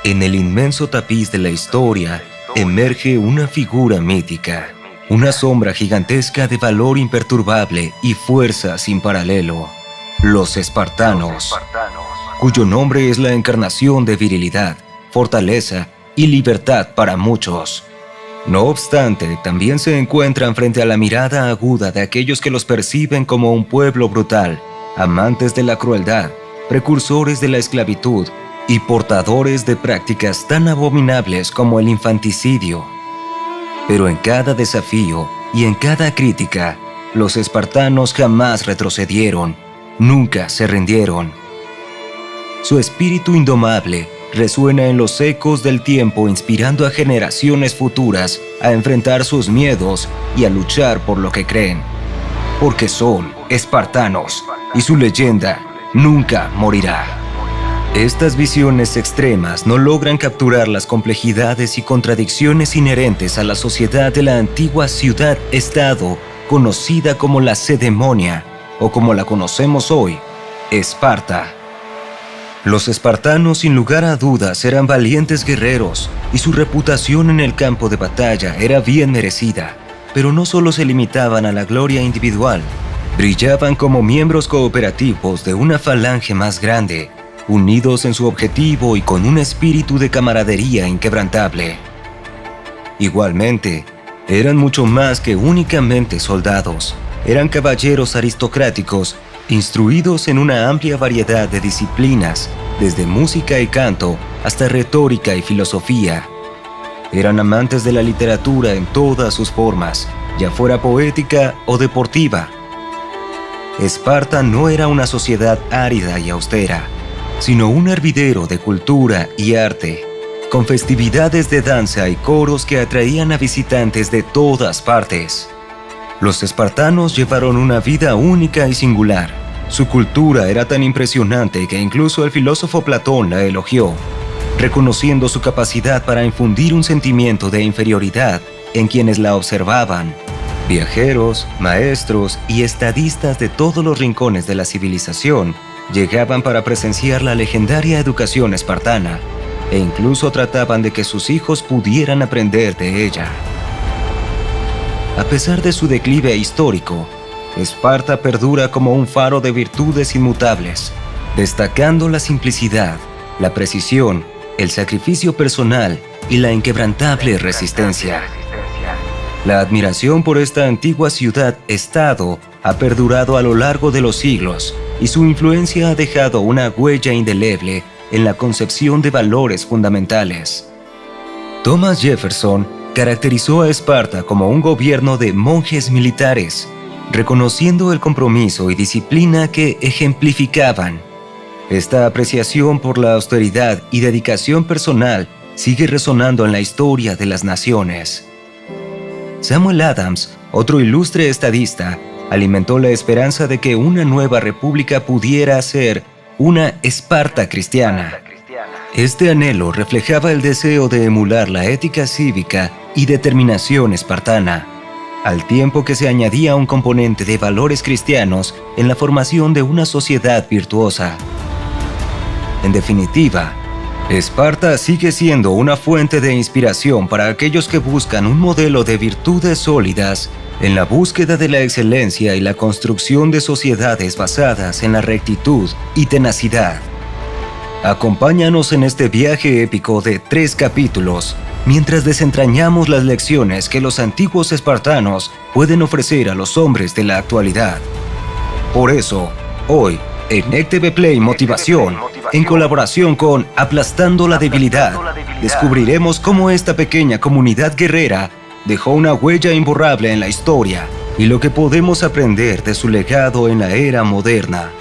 En el inmenso tapiz de la historia emerge una figura mítica, una sombra gigantesca de valor imperturbable y fuerza sin paralelo. Los espartanos, cuyo nombre es la encarnación de virilidad, fortaleza y libertad para muchos. No obstante, también se encuentran frente a la mirada aguda de aquellos que los perciben como un pueblo brutal, amantes de la crueldad, precursores de la esclavitud y portadores de prácticas tan abominables como el infanticidio. Pero en cada desafío y en cada crítica, los espartanos jamás retrocedieron, nunca se rindieron. Su espíritu indomable resuena en los ecos del tiempo, inspirando a generaciones futuras a enfrentar sus miedos y a luchar por lo que creen. Porque son espartanos y su leyenda nunca morirá. Estas visiones extremas no logran capturar las complejidades y contradicciones inherentes a la sociedad de la antigua ciudad-estado conocida como la Cedemonia, o como la conocemos hoy, Esparta. Los espartanos, sin lugar a dudas, eran valientes guerreros y su reputación en el campo de batalla era bien merecida, pero no solo se limitaban a la gloria individual, brillaban como miembros cooperativos de una falange más grande, unidos en su objetivo y con un espíritu de camaradería inquebrantable. Igualmente, eran mucho más que únicamente soldados, eran caballeros aristocráticos instruidos en una amplia variedad de disciplinas, desde música y canto hasta retórica y filosofía. Eran amantes de la literatura en todas sus formas, ya fuera poética o deportiva. Esparta no era una sociedad árida y austera, sino un hervidero de cultura y arte, con festividades de danza y coros que atraían a visitantes de todas partes. Los espartanos llevaron una vida única y singular. Su cultura era tan impresionante que incluso el filósofo Platón la elogió, reconociendo su capacidad para infundir un sentimiento de inferioridad en quienes la observaban. Viajeros, maestros y estadistas de todos los rincones de la civilización llegaban para presenciar la legendaria educación espartana e incluso trataban de que sus hijos pudieran aprender de ella. A pesar de su declive histórico, Esparta perdura como un faro de virtudes inmutables, destacando la simplicidad, la precisión, el sacrificio personal y la inquebrantable resistencia. La admiración por esta antigua ciudad-estado ha perdurado a lo largo de los siglos y su influencia ha dejado una huella indeleble en la concepción de valores fundamentales. Thomas Jefferson caracterizó a Esparta como un gobierno de monjes militares, reconociendo el compromiso y disciplina que ejemplificaban. Esta apreciación por la austeridad y dedicación personal sigue resonando en la historia de las naciones. Samuel Adams, otro ilustre estadista, alimentó la esperanza de que una nueva república pudiera ser una Esparta cristiana. Este anhelo reflejaba el deseo de emular la ética cívica y determinación espartana, al tiempo que se añadía un componente de valores cristianos en la formación de una sociedad virtuosa. En definitiva, Esparta sigue siendo una fuente de inspiración para aquellos que buscan un modelo de virtudes sólidas en la búsqueda de la excelencia y la construcción de sociedades basadas en la rectitud y tenacidad. Acompáñanos en este viaje épico de 3 capítulos, mientras desentrañamos las lecciones que los antiguos espartanos pueden ofrecer a los hombres de la actualidad. Por eso, hoy, en ECTV Play Motivación, en colaboración con Aplastando la Debilidad, descubriremos cómo esta pequeña comunidad guerrera dejó una huella imborrable en la historia y lo que podemos aprender de su legado en la era moderna.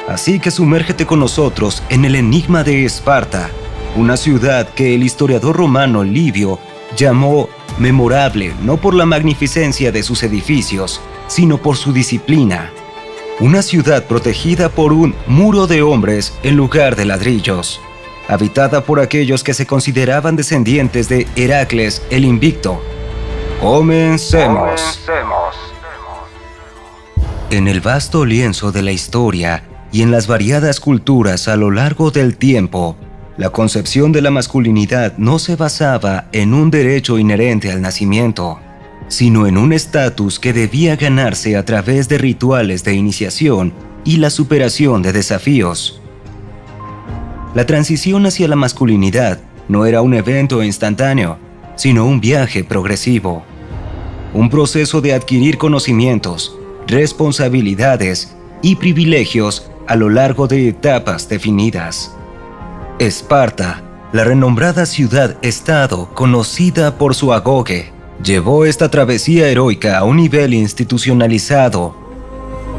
Así que sumérgete con nosotros en el enigma de Esparta, una ciudad que el historiador romano Livio llamó memorable no por la magnificencia de sus edificios, sino por su disciplina. Una ciudad protegida por un muro de hombres en lugar de ladrillos, habitada por aquellos que se consideraban descendientes de Heracles el Invicto. ¡Comencemos! En el vasto lienzo de la historia y en las variadas culturas a lo largo del tiempo, La concepción de la masculinidad no se basaba en un derecho inherente al nacimiento, sino en un estatus que debía ganarse a través de rituales de iniciación y la superación de desafíos. La transición hacia la masculinidad no era un evento instantáneo, sino un viaje progresivo. Un proceso de adquirir conocimientos, responsabilidades y privilegios a lo largo de etapas definidas. Esparta, la renombrada ciudad-estado conocida por su agoge, llevó esta travesía heroica a un nivel institucionalizado.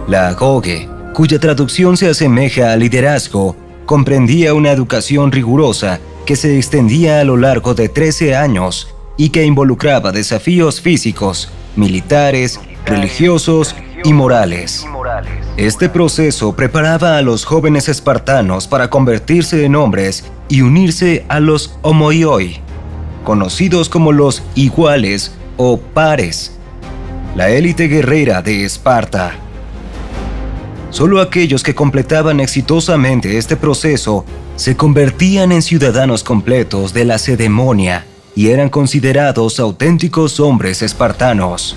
La agoge, cuya traducción se asemeja al liderazgo, comprendía una educación rigurosa que se extendía a lo largo de 13 años y que involucraba desafíos físicos, militares, religiosos y morales. Este proceso preparaba a los jóvenes espartanos para convertirse en hombres y unirse a los homoioi, conocidos como los iguales o pares, la élite guerrera de Esparta. Solo aquellos que completaban exitosamente este proceso se convertían en ciudadanos completos de la Lacedemonia y eran considerados auténticos hombres espartanos.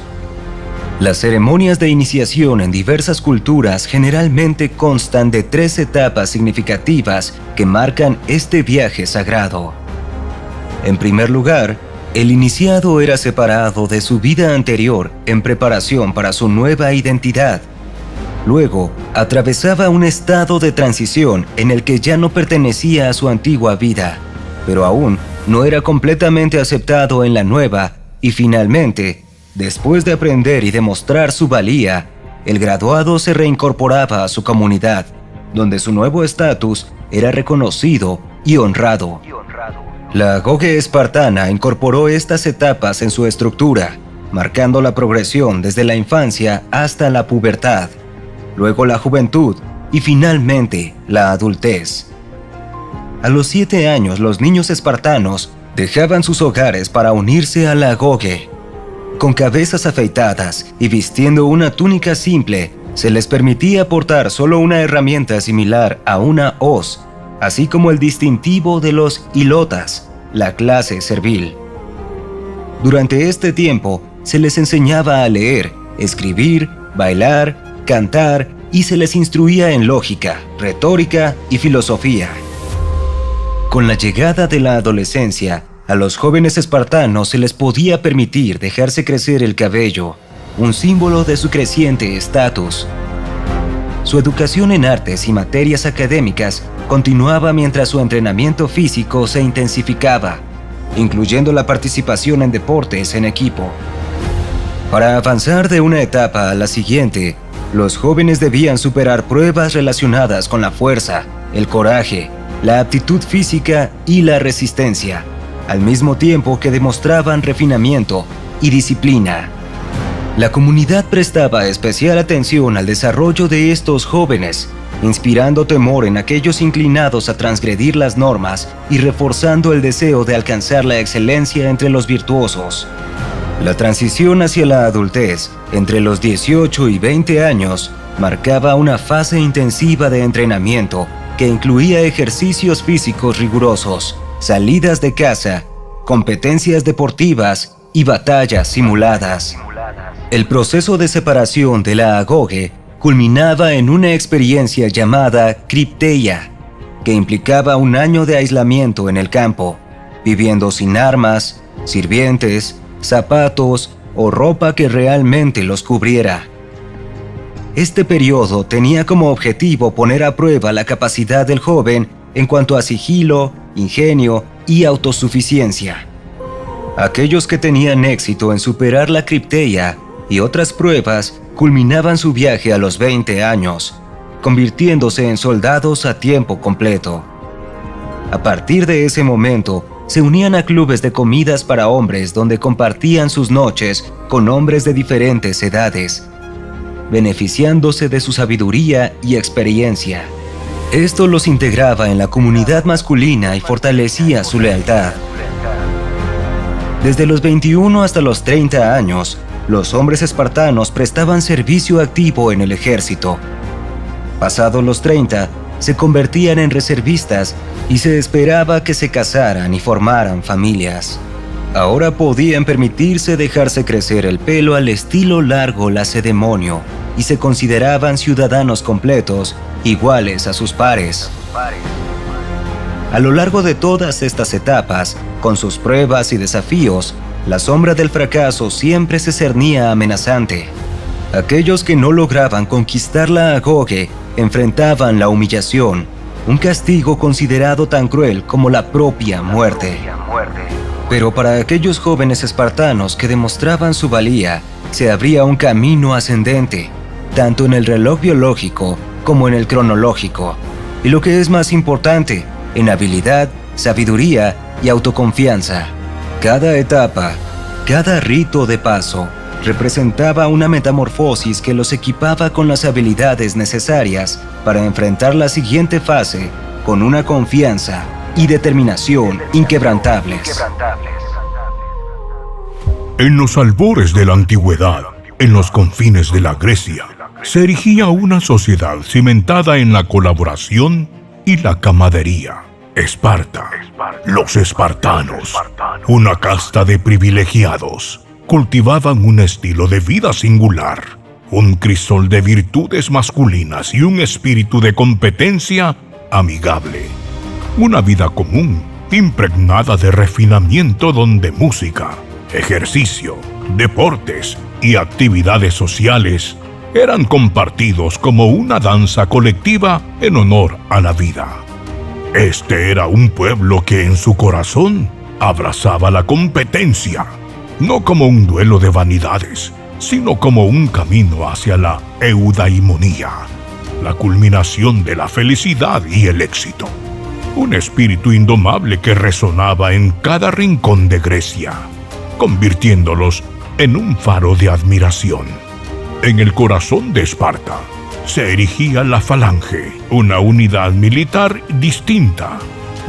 Las ceremonias de iniciación en diversas culturas generalmente constan de 3 etapas significativas que marcan este viaje sagrado. En primer lugar, el iniciado era separado de su vida anterior en preparación para su nueva identidad. Luego, atravesaba un estado de transición en el que ya no pertenecía a su antigua vida, pero aún no era completamente aceptado en la nueva y finalmente, después de aprender y demostrar su valía, el graduado se reincorporaba a su comunidad, donde su nuevo estatus era reconocido y honrado. La agoge espartana incorporó estas etapas en su estructura, marcando la progresión desde la infancia hasta la pubertad, luego la juventud y finalmente la adultez. A los 7 años, los niños espartanos dejaban sus hogares para unirse a la agoge. Con cabezas afeitadas y vistiendo una túnica simple, se les permitía portar solo una herramienta similar a una hoz, así como el distintivo de los ilotas, la clase servil. Durante este tiempo, se les enseñaba a leer, escribir, bailar, cantar y se les instruía en lógica, retórica y filosofía. Con la llegada de la adolescencia, a los jóvenes espartanos se les podía permitir dejarse crecer el cabello, un símbolo de su creciente estatus. Su educación en artes y materias académicas continuaba mientras su entrenamiento físico se intensificaba, incluyendo la participación en deportes en equipo. Para avanzar de una etapa a la siguiente, los jóvenes debían superar pruebas relacionadas con la fuerza, el coraje, la aptitud física y la resistencia, al mismo tiempo que demostraban refinamiento y disciplina. La comunidad prestaba especial atención al desarrollo de estos jóvenes, inspirando temor en aquellos inclinados a transgredir las normas y reforzando el deseo de alcanzar la excelencia entre los virtuosos. La transición hacia la adultez, entre los 18 y 20 años, marcaba una fase intensiva de entrenamiento que incluía ejercicios físicos rigurosos, salidas de caza, competencias deportivas y batallas simuladas. El proceso de separación de la agoge culminaba en una experiencia llamada cripteia, que implicaba un año de aislamiento en el campo, viviendo sin armas, sirvientes, zapatos o ropa que realmente los cubriera. Este periodo tenía como objetivo poner a prueba la capacidad del joven en cuanto a sigilo, ingenio y autosuficiencia. Aquellos que tenían éxito en superar la cripteia y otras pruebas culminaban su viaje a los 20 años, convirtiéndose en soldados a tiempo completo. A partir de ese momento, se unían a clubes de comidas para hombres donde compartían sus noches con hombres de diferentes edades, beneficiándose de su sabiduría y experiencia. Esto los integraba en la comunidad masculina y fortalecía su lealtad. Desde los 21 hasta los 30 años, los hombres espartanos prestaban servicio activo en el ejército. Pasados los 30, se convertían en reservistas y se esperaba que se casaran y formaran familias. Ahora podían permitirse dejarse crecer el pelo al estilo largo lacedemonio y se consideraban ciudadanos completos, iguales a sus pares. A lo largo de todas estas etapas, con sus pruebas y desafíos, la sombra del fracaso siempre se cernía amenazante. Aquellos que no lograban conquistar la agoge enfrentaban la humillación, un castigo considerado tan cruel como la propia muerte. Pero para aquellos jóvenes espartanos que demostraban su valía, se abría un camino ascendente, tanto en el reloj biológico como en el cronológico, y lo que es más importante, en habilidad, sabiduría y autoconfianza. Cada etapa, cada rito de paso, representaba una metamorfosis que los equipaba con las habilidades necesarias para enfrentar la siguiente fase con una confianza y determinación inquebrantables. En los albores de la antigüedad, en los confines de la Grecia, se erigía una sociedad cimentada en la colaboración y la camaradería. Esparta, los espartanos, una casta de privilegiados, cultivaban un estilo de vida singular, un crisol de virtudes masculinas y un espíritu de competencia amigable. Una vida común, impregnada de refinamiento donde música, ejercicio, deportes y actividades sociales eran compartidos como una danza colectiva en honor a la vida. Este era un pueblo que en su corazón abrazaba la competencia, no como un duelo de vanidades, sino como un camino hacia la eudaimonía, la culminación de la felicidad y el éxito. Un espíritu indomable que resonaba en cada rincón de Grecia, convirtiéndolos en un faro de admiración. En el corazón de Esparta se erigía la falange, una unidad militar distinta,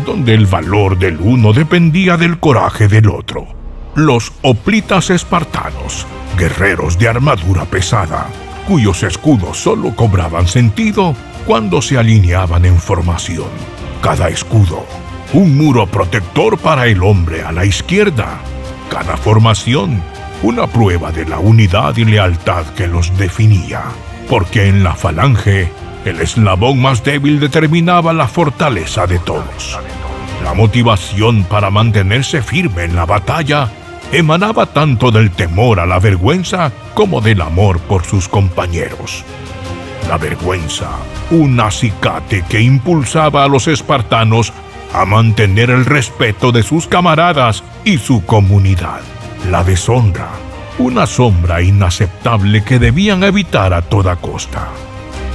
donde el valor del uno dependía del coraje del otro. Los hoplitas espartanos, guerreros de armadura pesada, cuyos escudos solo cobraban sentido cuando se alineaban en formación. Cada escudo, un muro protector para el hombre a la izquierda. Cada formación, una prueba de la unidad y lealtad que los definía, porque en la falange, el eslabón más débil determinaba la fortaleza de todos. La motivación para mantenerse firme en la batalla emanaba tanto del temor a la vergüenza como del amor por sus compañeros. La vergüenza, un acicate que impulsaba a los espartanos a mantener el respeto de sus camaradas y su comunidad. La deshonra, una sombra inaceptable que debían evitar a toda costa.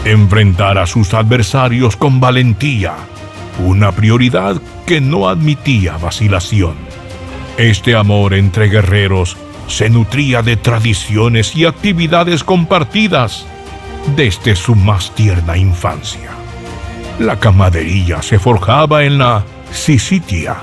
Enfrentar a sus adversarios con valentía, una prioridad que no admitía vacilación. Este amor entre guerreros se nutría de tradiciones y actividades compartidas desde su más tierna infancia. La camaradería se forjaba en la Syssitia,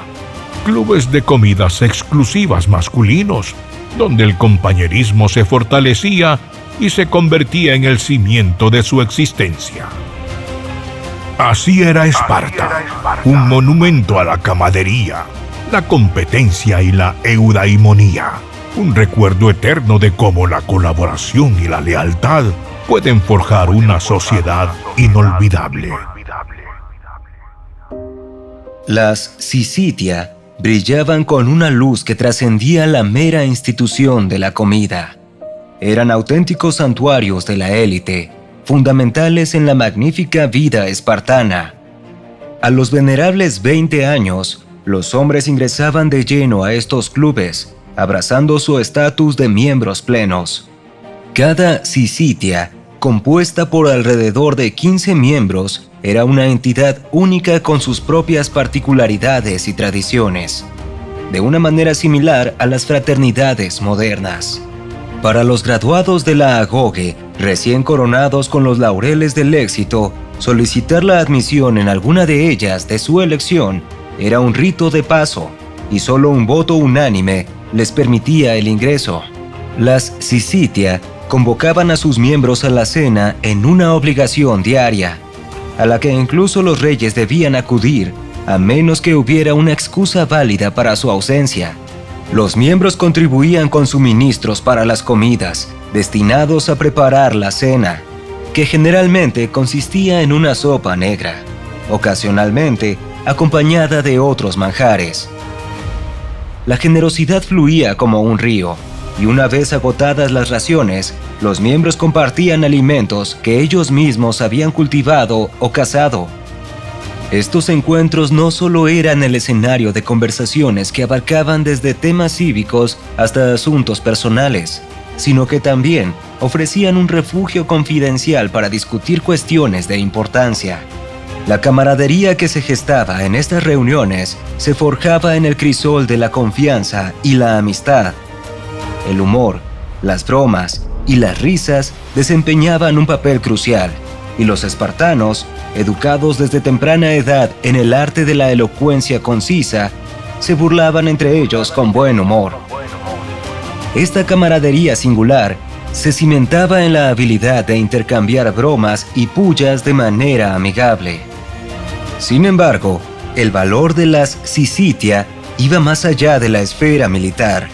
clubes de comidas exclusivas masculinos, donde el compañerismo se fortalecía y se convertía en el cimiento de su existencia. Así era Esparta, un monumento a la camaradería, la competencia y la eudaimonía, un recuerdo eterno de cómo la colaboración y la lealtad pueden forjar una sociedad inolvidable. Las Syssitia brillaban con una luz que trascendía la mera institución de la comida. Eran auténticos santuarios de la élite, fundamentales en la magnífica vida espartana. A los venerables 20 años, los hombres ingresaban de lleno a estos clubes, abrazando su estatus de miembros plenos. Cada Syssitia, compuesta por alrededor de 15 miembros, era una entidad única con sus propias particularidades y tradiciones, de una manera similar a las fraternidades modernas. Para los graduados de la agoge, recién coronados con los laureles del éxito, solicitar la admisión en alguna de ellas de su elección era un rito de paso, y solo un voto unánime les permitía el ingreso. Las Syssitia convocaban a sus miembros a la cena en una obligación diaria. a la que incluso los reyes debían acudir, a menos que hubiera una excusa válida para su ausencia. Los miembros contribuían con suministros para las comidas, destinados a preparar la cena, que generalmente consistía en una sopa negra, ocasionalmente acompañada de otros manjares. La generosidad fluía como un río, y una vez agotadas las raciones, los miembros compartían alimentos que ellos mismos habían cultivado o cazado. Estos encuentros no solo eran el escenario de conversaciones que abarcaban desde temas cívicos hasta asuntos personales, sino que también ofrecían un refugio confidencial para discutir cuestiones de importancia. La camaradería que se gestaba en estas reuniones se forjaba en el crisol de la confianza y la amistad. El humor, las bromas y las risas desempeñaban un papel crucial, y los espartanos, educados desde temprana edad en el arte de la elocuencia concisa, se burlaban entre ellos con buen humor. Esta camaradería singular se cimentaba en la habilidad de intercambiar bromas y pullas de manera amigable. Sin embargo, el valor de las Syssitia iba más allá de la esfera militar.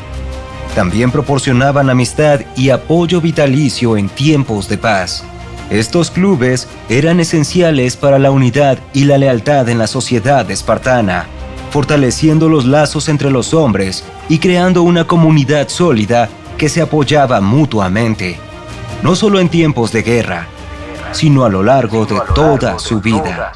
También proporcionaban amistad y apoyo vitalicio en tiempos de paz. Estos clubes eran esenciales para la unidad y la lealtad en la sociedad espartana, fortaleciendo los lazos entre los hombres y creando una comunidad sólida que se apoyaba mutuamente, no solo en tiempos de guerra, sino a lo largo de toda su vida.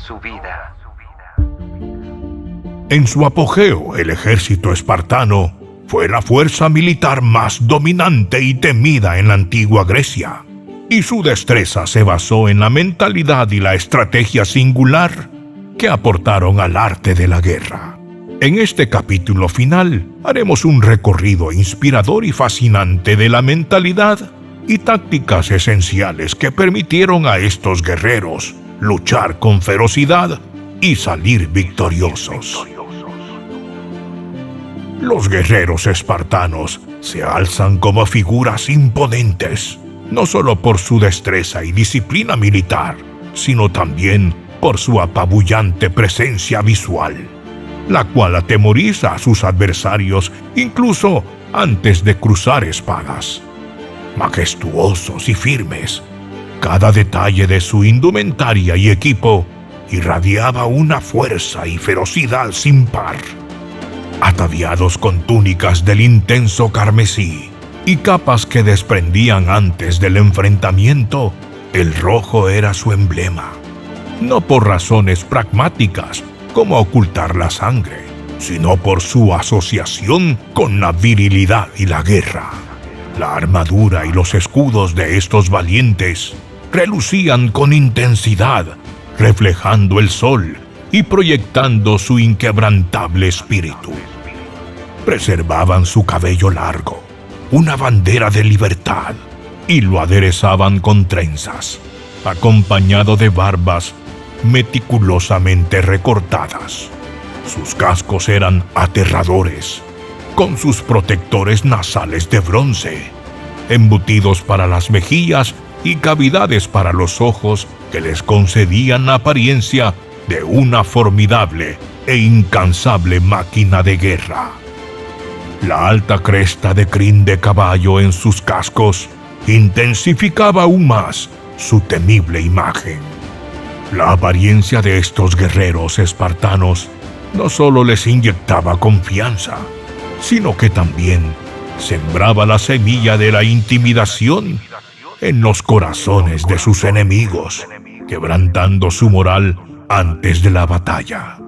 En su apogeo, el ejército espartano fue la fuerza militar más dominante y temida en la antigua Grecia, y su destreza se basó en la mentalidad y la estrategia singular que aportaron al arte de la guerra. En este capítulo final haremos un recorrido inspirador y fascinante de la mentalidad y tácticas esenciales que permitieron a estos guerreros luchar con ferocidad y salir victoriosos. Los guerreros espartanos se alzan como figuras imponentes, no solo por su destreza y disciplina militar, sino también por su apabullante presencia visual, la cual atemoriza a sus adversarios incluso antes de cruzar espadas. Majestuosos y firmes, cada detalle de su indumentaria y equipo irradiaba una fuerza y ferocidad sin par. Ataviados con túnicas del intenso carmesí y capas que desprendían antes del enfrentamiento, el rojo era su emblema, no por razones pragmáticas como ocultar la sangre, sino por su asociación con la virilidad y la guerra. La armadura y los escudos de estos valientes relucían con intensidad, reflejando el sol y proyectando su inquebrantable espíritu. Preservaban su cabello largo, una bandera de libertad, y lo aderezaban con trenzas, acompañado de barbas meticulosamente recortadas. Sus cascos eran aterradores, con sus protectores nasales de bronce, embutidos para las mejillas y cavidades para los ojos que les concedían la apariencia de una formidable e incansable máquina de guerra. La alta cresta de crin de caballo en sus cascos intensificaba aún más su temible imagen. La apariencia de estos guerreros espartanos no solo les inyectaba confianza, sino que también sembraba la semilla de la intimidación en los corazones de sus enemigos, quebrantando su moral antes de la batalla.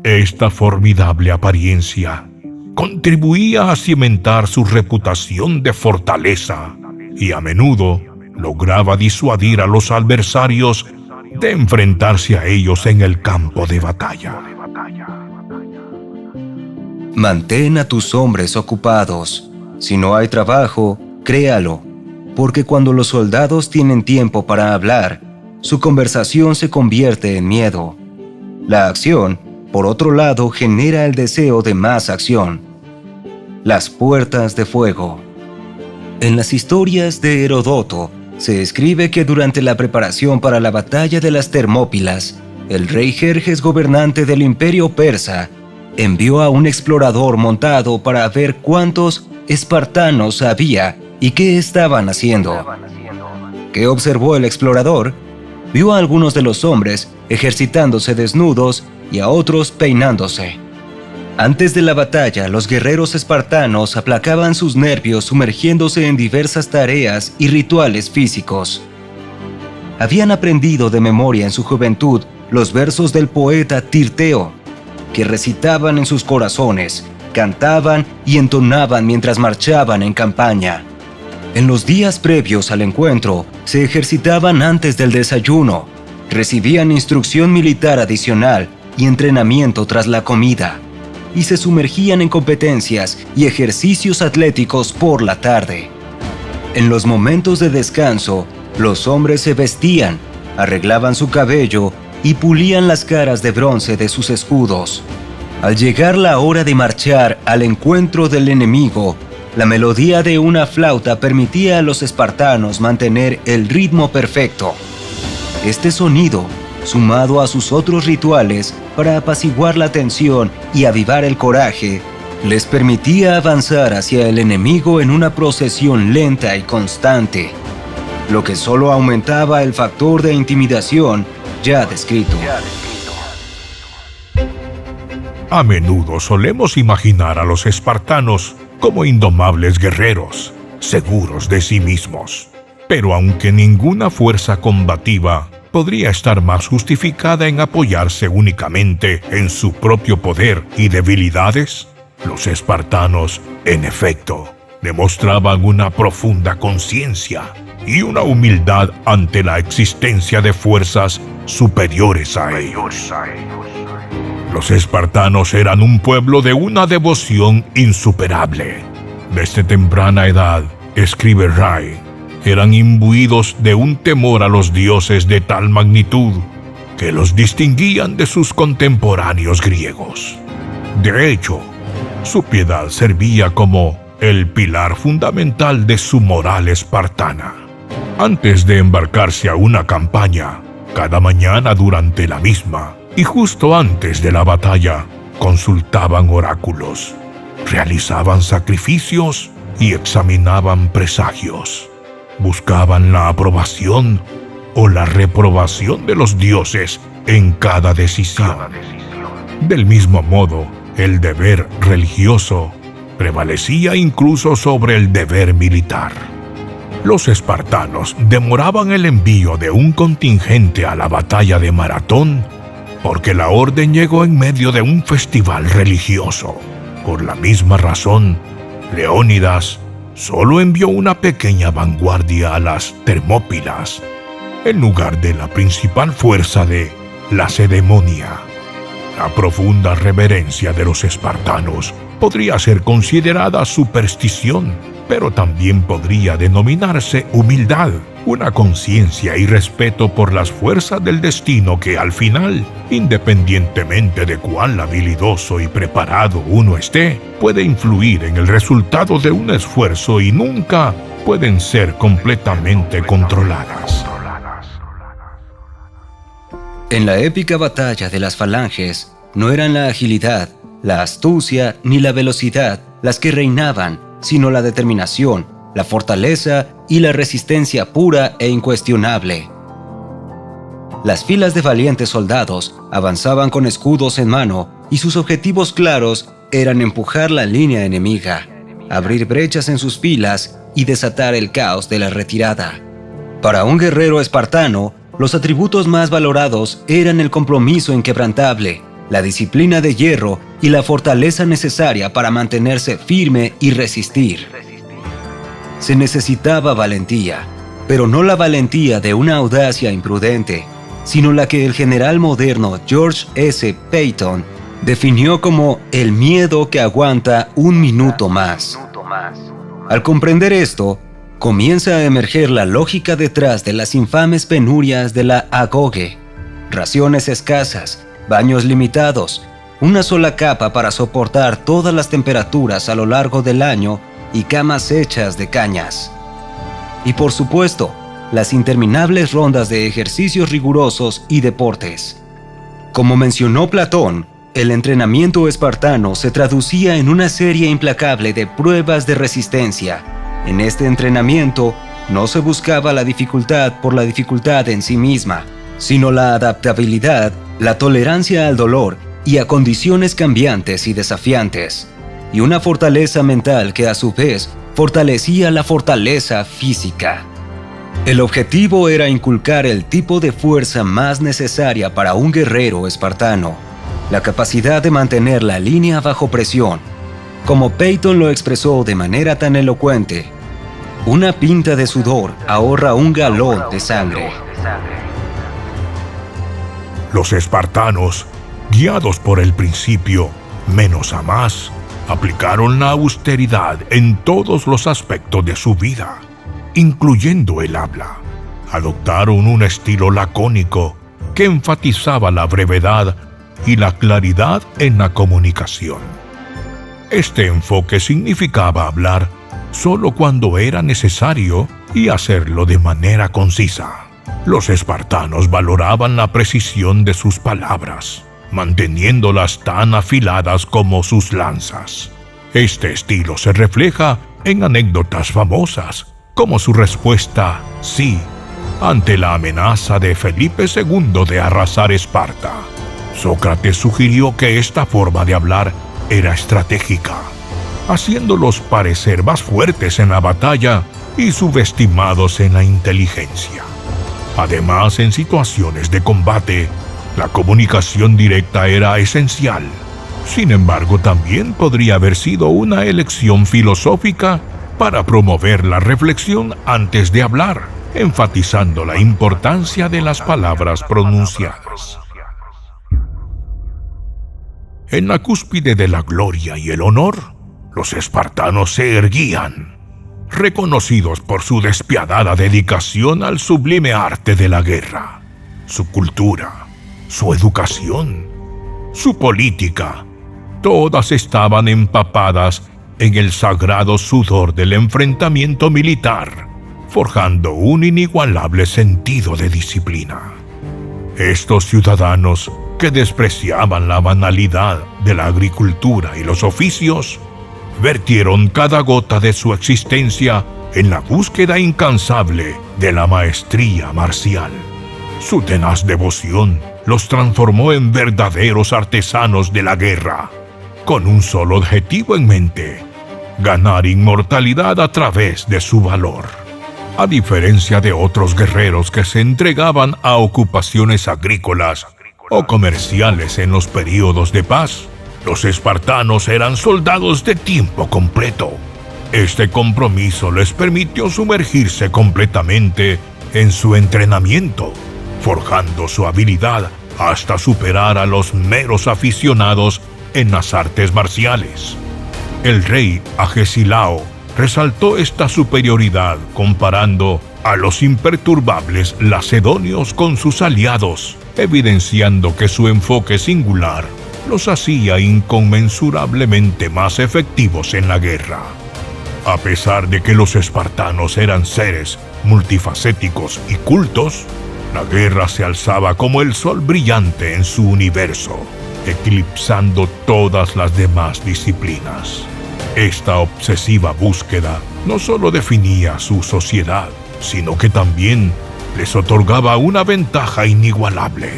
Esta formidable apariencia contribuía a cimentar su reputación de fortaleza y a menudo lograba disuadir a los adversarios de enfrentarse a ellos en el campo de batalla. Mantén a tus hombres ocupados. Si no hay trabajo, créalo, porque cuando los soldados tienen tiempo para hablar, su conversación se convierte en miedo. La acción, por otro lado, genera el deseo de más acción. Las puertas de fuego. En las historias de Heródoto Se escribe que durante la preparación para la batalla de las Termópilas, el rey Jerjes, gobernante del imperio persa, envió a un explorador montado para ver cuántos espartanos había y qué estaban haciendo. ¿Qué observó el explorador? Vio a algunos de los hombres ejercitándose desnudos y a otros peinándose. Antes de la batalla, los guerreros espartanos aplacaban sus nervios sumergiéndose en diversas tareas y rituales físicos. Habían aprendido de memoria en su juventud los versos del poeta Tirteo, que recitaban en sus corazones, cantaban y entonaban mientras marchaban en campaña. En los días previos al encuentro, se ejercitaban antes del desayuno, recibían instrucción militar adicional y entrenamiento tras la comida, y se sumergían en competencias y ejercicios atléticos por la tarde. En los momentos de descanso, los hombres se vestían, arreglaban su cabello y pulían las caras de bronce de sus escudos. Al llegar la hora de marchar al encuentro del enemigo, la melodía de una flauta permitía a los espartanos mantener el ritmo perfecto. Este sonido, sumado a sus otros rituales para apaciguar la tensión y avivar el coraje, les permitía avanzar hacia el enemigo en una procesión lenta y constante, lo que solo aumentaba el factor de intimidación ya descrito. A menudo solemos imaginar a los espartanos como indomables guerreros, seguros de sí mismos. Pero aunque ninguna fuerza combativa podría estar más justificada en apoyarse únicamente en su propio poder y debilidades, los espartanos, en efecto, demostraban una profunda conciencia y una humildad ante la existencia de fuerzas superiores a ellos. Los espartanos eran un pueblo de una devoción insuperable. Desde temprana edad, escribe Ray, eran imbuidos de un temor a los dioses de tal magnitud que los distinguían de sus contemporáneos griegos. De hecho, su piedad servía como el pilar fundamental de su moral espartana. Antes de embarcarse a una campaña, cada mañana durante la misma y justo antes de la batalla, consultaban oráculos, realizaban sacrificios y examinaban presagios. Buscaban la aprobación o la reprobación de los dioses en cada decisión. Del mismo modo, el deber religioso prevalecía incluso sobre el deber militar. Los espartanos demoraban el envío de un contingente a la batalla de Maratón porque la orden llegó en medio de un festival religioso. Por la misma razón, Leónidas solo envió una pequeña vanguardia a las Termópilas, en lugar de la principal fuerza de Lacedemonia. La profunda reverencia de los espartanos podría ser considerada superstición, pero también podría denominarse humildad, una conciencia y respeto por las fuerzas del destino que al final, independientemente de cuán habilidoso y preparado uno esté, puede influir en el resultado de un esfuerzo y nunca pueden ser completamente controladas. En la épica batalla de las falanges, no eran la agilidad, la astucia ni la velocidad las que reinaban, sino la determinación, la fortaleza y la resistencia pura e incuestionable. Las filas de valientes soldados avanzaban con escudos en mano y sus objetivos claros eran empujar la línea enemiga, abrir brechas en sus filas y desatar el caos de la retirada. Para un guerrero espartano, los atributos más valorados eran el compromiso inquebrantable, la disciplina de hierro y la fortaleza necesaria para mantenerse firme y resistir. Se necesitaba valentía, pero no la valentía de una audacia imprudente, sino la que el general moderno George S. Patton definió como el miedo que aguanta un minuto más. Al comprender esto, comienza a emerger la lógica detrás de las infames penurias de la agoge: raciones escasas, baños limitados, una sola capa para soportar todas las temperaturas a lo largo del año y camas hechas de cañas. Y por supuesto, las interminables rondas de ejercicios rigurosos y deportes. Como mencionó Platón, el entrenamiento espartano se traducía en una serie implacable de pruebas de resistencia. En este entrenamiento no se buscaba la dificultad por la dificultad en sí misma, sino la adaptabilidad, la tolerancia al dolor y a condiciones cambiantes y desafiantes, y una fortaleza mental que a su vez fortalecía la fortaleza física. El objetivo era inculcar el tipo de fuerza más necesaria para un guerrero espartano, la capacidad de mantener la línea bajo presión. Como Peyton lo expresó de manera tan elocuente, una pinta de sudor ahorra un galón de sangre. Los espartanos, guiados por el principio menos a más, aplicaron la austeridad en todos los aspectos de su vida, incluyendo el habla. Adoptaron un estilo lacónico que enfatizaba la brevedad y la claridad en la comunicación. Este enfoque significaba hablar solo cuando era necesario y hacerlo de manera concisa. Los espartanos valoraban la precisión de sus palabras, manteniéndolas tan afiladas como sus lanzas. Este estilo se refleja en anécdotas famosas, como su respuesta «sí» ante la amenaza de Felipe II de arrasar Esparta. Sócrates sugirió que esta forma de hablar era estratégica, haciéndolos parecer más fuertes en la batalla y subestimados en la inteligencia. Además, en situaciones de combate, la comunicación directa era esencial. Sin embargo, también podría haber sido una elección filosófica para promover la reflexión antes de hablar, enfatizando la importancia de las palabras pronunciadas. En la cúspide de la gloria y el honor, los espartanos se erguían, reconocidos por su despiadada dedicación al sublime arte de la guerra, su cultura, su educación, su política. Todas estaban empapadas en el sagrado sudor del enfrentamiento militar, forjando un inigualable sentido de disciplina. Estos ciudadanos que despreciaban la banalidad de la agricultura y los oficios, vertieron cada gota de su existencia en la búsqueda incansable de la maestría marcial. Su tenaz devoción los transformó en verdaderos artesanos de la guerra, con un solo objetivo en mente: ganar inmortalidad a través de su valor. A diferencia de otros guerreros que se entregaban a ocupaciones agrícolas o comerciales en los períodos de paz, los espartanos eran soldados de tiempo completo. Este compromiso les permitió sumergirse completamente en su entrenamiento, forjando su habilidad hasta superar a los meros aficionados en las artes marciales. El rey Agesilao resaltó esta superioridad comparando a los imperturbables lacedonios con sus aliados, evidenciando que su enfoque singular los hacía inconmensurablemente más efectivos en la guerra. A pesar de que los espartanos eran seres multifacéticos y cultos, la guerra se alzaba como el sol brillante en su universo, eclipsando todas las demás disciplinas. Esta obsesiva búsqueda no solo definía su sociedad, sino que también les otorgaba una ventaja inigualable.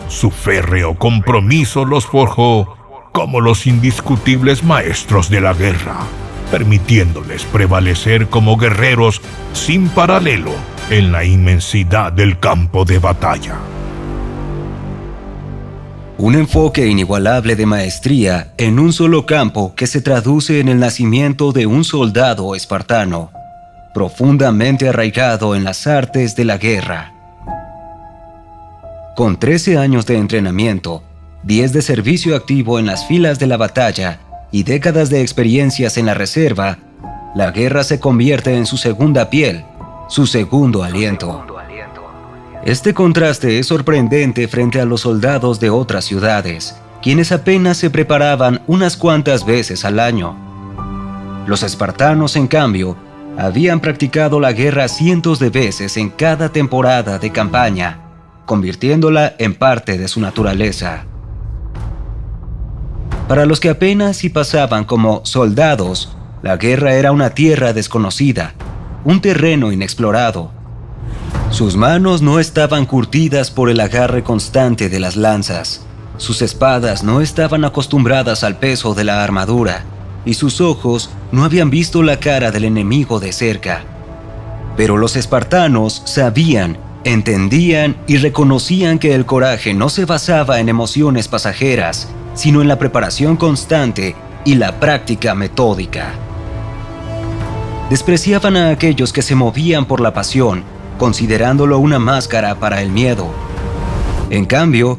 Su férreo compromiso los forjó como los indiscutibles maestros de la guerra, permitiéndoles prevalecer como guerreros sin paralelo en la inmensidad del campo de batalla. Un enfoque inigualable de maestría en un solo campo que se traduce en el nacimiento de un soldado espartano, profundamente arraigado en las artes de la guerra. Con 13 años de entrenamiento, 10 de servicio activo en las filas de la batalla y décadas de experiencias en la reserva, la guerra se convierte en su segunda piel, su segundo aliento. Este contraste es sorprendente frente a los soldados de otras ciudades, quienes apenas se preparaban unas cuantas veces al año. Los espartanos, en cambio, habían practicado la guerra cientos de veces en cada temporada de campaña, convirtiéndola en parte de su naturaleza. Para los que apenas si pasaban como soldados, la guerra era una tierra desconocida, un terreno inexplorado. Sus manos no estaban curtidas por el agarre constante de las lanzas, sus espadas no estaban acostumbradas al peso de la armadura, y sus ojos no habían visto la cara del enemigo de cerca. Pero los espartanos sabían, entendían y reconocían que el coraje no se basaba en emociones pasajeras, sino en la preparación constante y la práctica metódica. Despreciaban a aquellos que se movían por la pasión, considerándolo una máscara para el miedo. En cambio,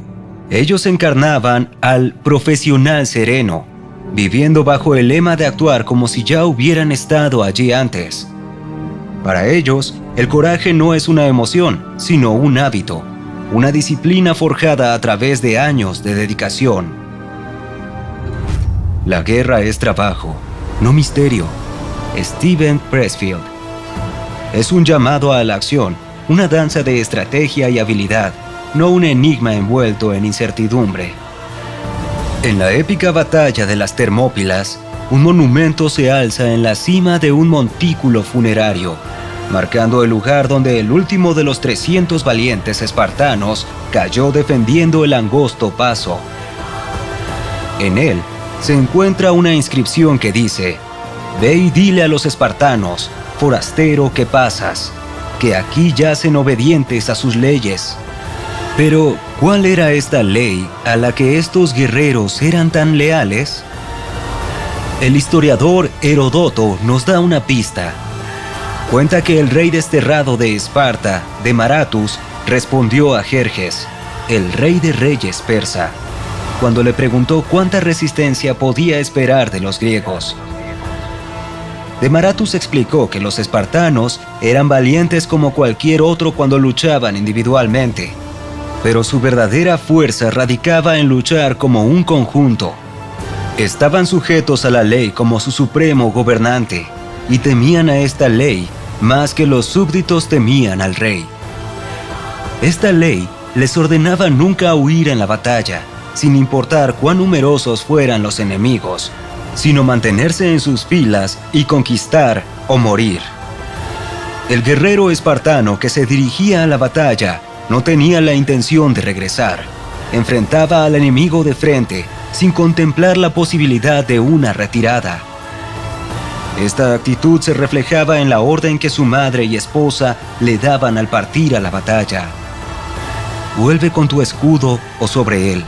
ellos encarnaban al profesional sereno, viviendo bajo el lema de actuar como si ya hubieran estado allí antes. Para ellos, el coraje no es una emoción, sino un hábito, una disciplina forjada a través de años de dedicación. La guerra es trabajo, no misterio. Steven Pressfield. Es un llamado a la acción, una danza de estrategia y habilidad, no un enigma envuelto en incertidumbre. En la épica batalla de las Termópilas, un monumento se alza en la cima de un montículo funerario, marcando el lugar donde el último de los 300 valientes espartanos cayó defendiendo el angosto paso. En él se encuentra una inscripción que dice: «Ve y dile a los espartanos, forastero que pasas, que aquí yacen obedientes a sus leyes». Pero, ¿cuál era esta ley a la que estos guerreros eran tan leales? El historiador Heródoto nos da una pista. Cuenta que el rey desterrado de Esparta, de Maratus, respondió a Jerjes, el rey de reyes persa, cuando le preguntó cuánta resistencia podía esperar de los griegos. De Maratus explicó que los espartanos eran valientes como cualquier otro cuando luchaban individualmente, pero su verdadera fuerza radicaba en luchar como un conjunto. Estaban sujetos a la ley como su supremo gobernante y temían a esta ley más que los súbditos temían al rey. Esta ley les ordenaba nunca huir en la batalla, sin importar cuán numerosos fueran los enemigos, sino mantenerse en sus filas y conquistar o morir. El guerrero espartano que se dirigía a la batalla no tenía la intención de regresar. Enfrentaba al enemigo de frente, sin contemplar la posibilidad de una retirada. Esta actitud se reflejaba en la orden que su madre y esposa le daban al partir a la batalla. Vuelve con tu escudo o sobre él.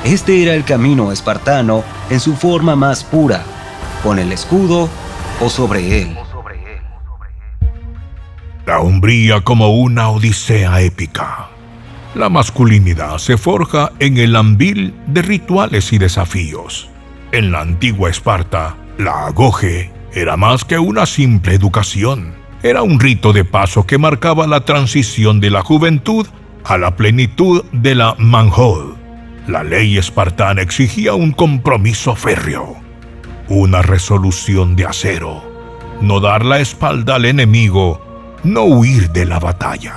Este era el camino espartano en su forma más pura, con el escudo o sobre él. La hombría como una odisea épica. La masculinidad se forja en el anvil de rituales y desafíos. En la antigua Esparta, la agoge era más que una simple educación. Era un rito de paso que marcaba la transición de la juventud a la plenitud de la manhood. La ley espartana exigía un compromiso férreo, una resolución de acero, no dar la espalda al enemigo, no huir de la batalla.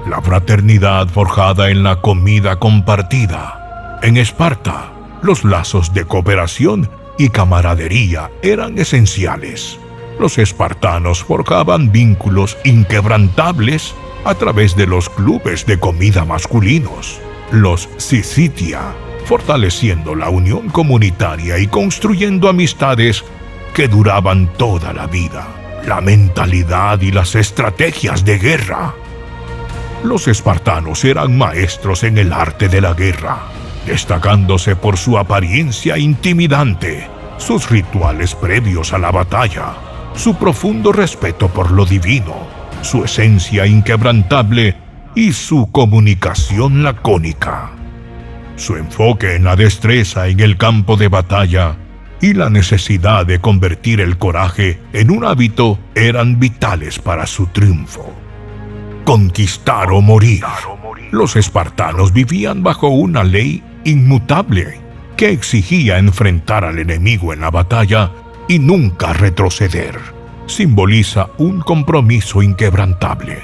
La fraternidad forjada en la comida compartida. En Esparta, los lazos de cooperación y camaradería eran esenciales. Los espartanos forjaban vínculos inquebrantables a través de los clubes de comida masculinos, los syssitia, fortaleciendo la unión comunitaria y construyendo amistades que duraban toda la vida. La mentalidad y las estrategias de guerra. Los espartanos eran maestros en el arte de la guerra, destacándose por su apariencia intimidante, sus rituales previos a la batalla, su profundo respeto por lo divino, su esencia inquebrantable y su comunicación lacónica. Su enfoque en la destreza en el campo de batalla y la necesidad de convertir el coraje en un hábito eran vitales para su triunfo. Conquistar o morir. Los espartanos vivían bajo una ley inmutable que exigía enfrentar al enemigo en la batalla y nunca retroceder. simboliza un compromiso inquebrantable.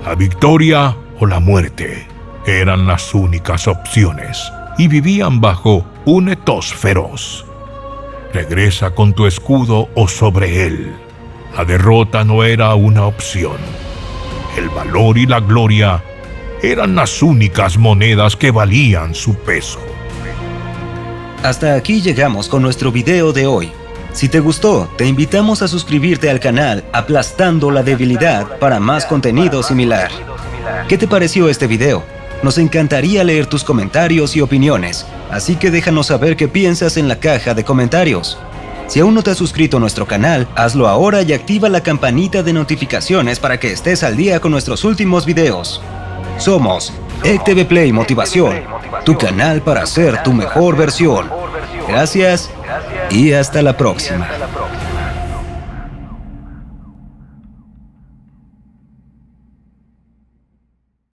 La victoria o la muerte eran las únicas opciones y vivían bajo un ethos feroz. Regresa con tu escudo o sobre él. La derrota no era una opción. El valor y la gloria eran las únicas monedas que valían su peso. Hasta aquí llegamos con nuestro video de hoy. Si te gustó, te invitamos a suscribirte al canal Aplastando la Debilidad para más contenido similar. ¿Qué te pareció este video? Nos encantaría leer tus comentarios y opiniones, así que déjanos saber qué piensas en la caja de comentarios. Si aún no te has suscrito a nuestro canal, hazlo ahora y activa la campanita de notificaciones para que estés al día con nuestros últimos videos. Somos ECTV Play Motivación, tu canal para ser tu mejor versión. Gracias y hasta la próxima.